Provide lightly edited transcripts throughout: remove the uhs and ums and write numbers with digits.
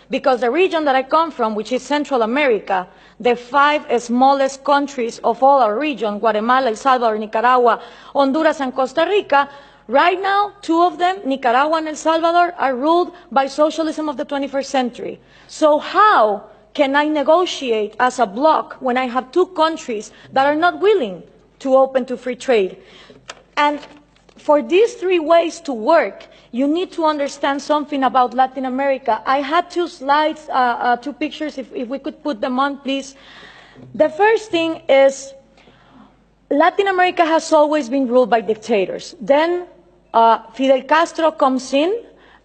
because the region that I come from, which is Central America, the 5 smallest countries of all our region, Guatemala, El Salvador, Nicaragua, Honduras, and Costa Rica, right now, 2 of them, Nicaragua and El Salvador, are ruled by socialism of the 21st century. So how can I negotiate as a bloc when I have 2 countries that are not willing to open to free trade? And for these 3 ways to work, you need to understand something about Latin America. I had 2 slides, 2 pictures, if we could put them on, please. The first thing is Latin America has always been ruled by dictators. Then Fidel Castro comes in,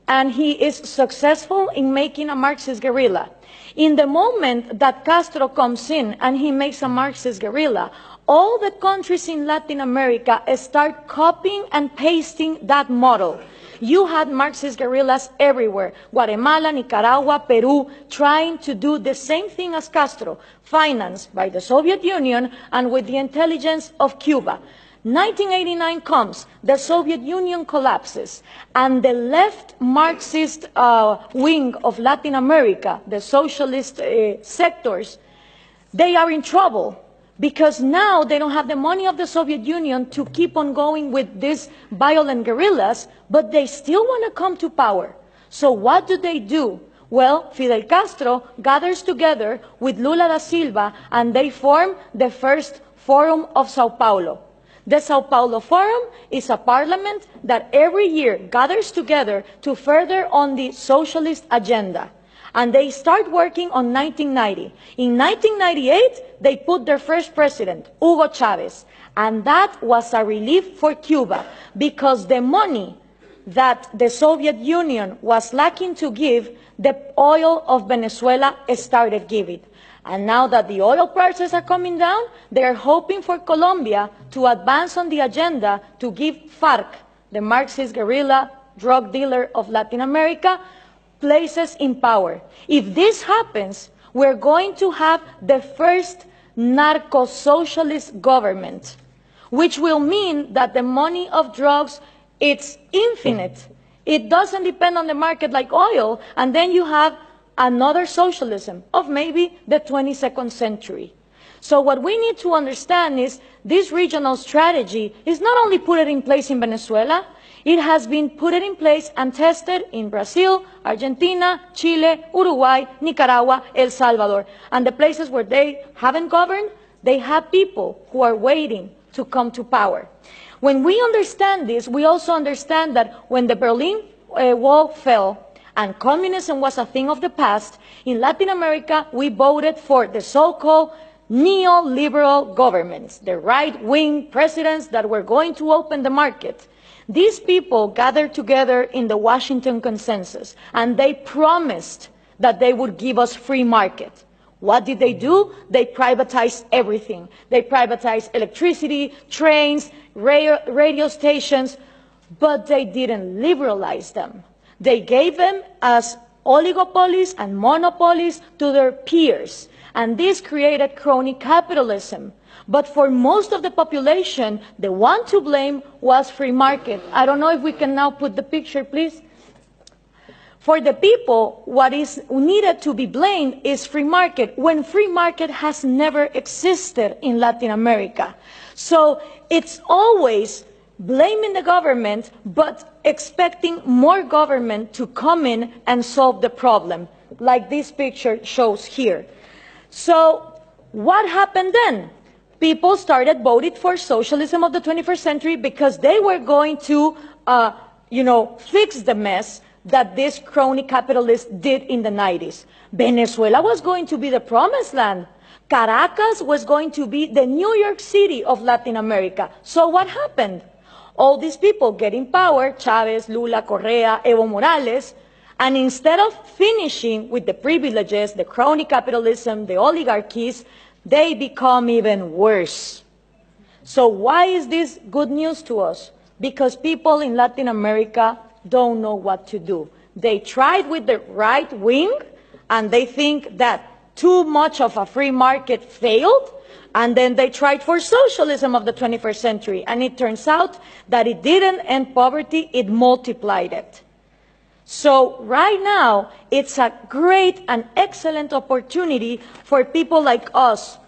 and he is successful in making a Marxist guerrilla. In the moment that Castro comes in and he makes a Marxist guerrilla, all the countries in Latin America start copying and pasting that model. You had Marxist guerrillas everywhere, Guatemala, Nicaragua, Peru, trying to do the same thing as Castro, financed by the Soviet Union and with the intelligence of Cuba. 1989 comes, the Soviet Union collapses, and the left Marxist wing of Latin America, the socialist sectors, they are in trouble, because now they don't have the money of the Soviet Union to keep on going with these violent guerrillas, but they still want to come to power. So what do? Well, Fidel Castro gathers together with Lula da Silva, and they form the first Forum of Sao Paulo. The Sao Paulo Forum is a parliament that every year gathers together to further on the socialist agenda. And they start working on 1990. In 1998, they put their first president, Hugo Chavez. And that was a relief for Cuba, because the money that the Soviet Union was lacking to give, the oil of Venezuela started giving. And now that the oil prices are coming down, they are hoping for Colombia to advance on the agenda to give FARC, the Marxist guerrilla drug dealer of Latin America, places in power. If this happens, we're going to have the first narco-socialist government, which will mean that the money of drugs, it's infinite. It doesn't depend on the market like oil, and then you have another socialism of maybe the 22nd century. So what we need to understand is this regional strategy is not only put in place in Venezuela, it has been put in place and tested in Brazil, Argentina, Chile, Uruguay, Nicaragua, El Salvador. And the places where they haven't governed, they have people who are waiting to come to power. When we understand this, we also understand that when the Berlin Wall fell, and communism was a thing of the past, in Latin America, we voted for the so-called neoliberal governments, the right-wing presidents that were going to open the market. These people gathered together in the Washington Consensus, and they promised that they would give us free market. What did they do? They privatized everything. They privatized electricity, trains, radio stations, but they didn't liberalize them. They gave them as oligopolies and monopolies to their peers, and this created crony capitalism. But for most of the population, the one to blame was free market. I don't know if we can now put the picture, please. For the people, what is needed to be blamed is free market, when free market has never existed in Latin America. So it's always blaming the government, but expecting more government to come in and solve the problem, like this picture shows here. So what happened then? People started voting for socialism of the 21st century because they were going to, fix the mess that this crony capitalists did in the 90s. Venezuela was going to be the promised land. Caracas was going to be the New York City of Latin America. So what happened? All these people get in power, Chavez, Lula, Correa, Evo Morales, and instead of finishing with the privileges, the crony capitalism, the oligarchies, they become even worse. So why is this good news to us? Because people in Latin America don't know what to do. They tried with the right wing, and they think that too much of a free market failed, and then they tried for socialism of the 21st century, and it turns out that it didn't end poverty, it multiplied it. So right now, it's a great and excellent opportunity for people like us,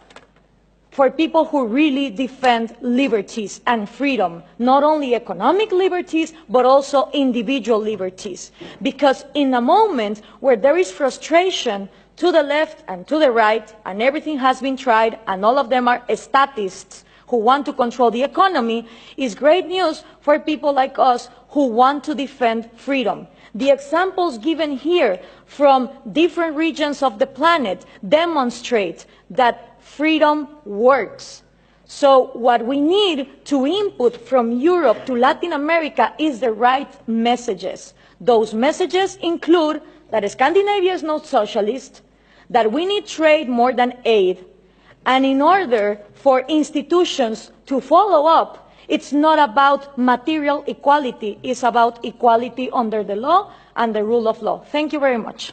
for people who really defend liberties and freedom, not only economic liberties, but also individual liberties. Because in a moment where there is frustration to the left and to the right, and everything has been tried, and all of them are statists who want to control the economy, is great news for people like us who want to defend freedom. The examples given here from different regions of the planet demonstrate that freedom works. So what we need to input from Europe to Latin America is the right messages. Those messages include that Scandinavia is not socialist, that we need trade more than aid, and in order for institutions to follow up, it's not about material equality, it's about equality under the law and the rule of law. Thank you very much.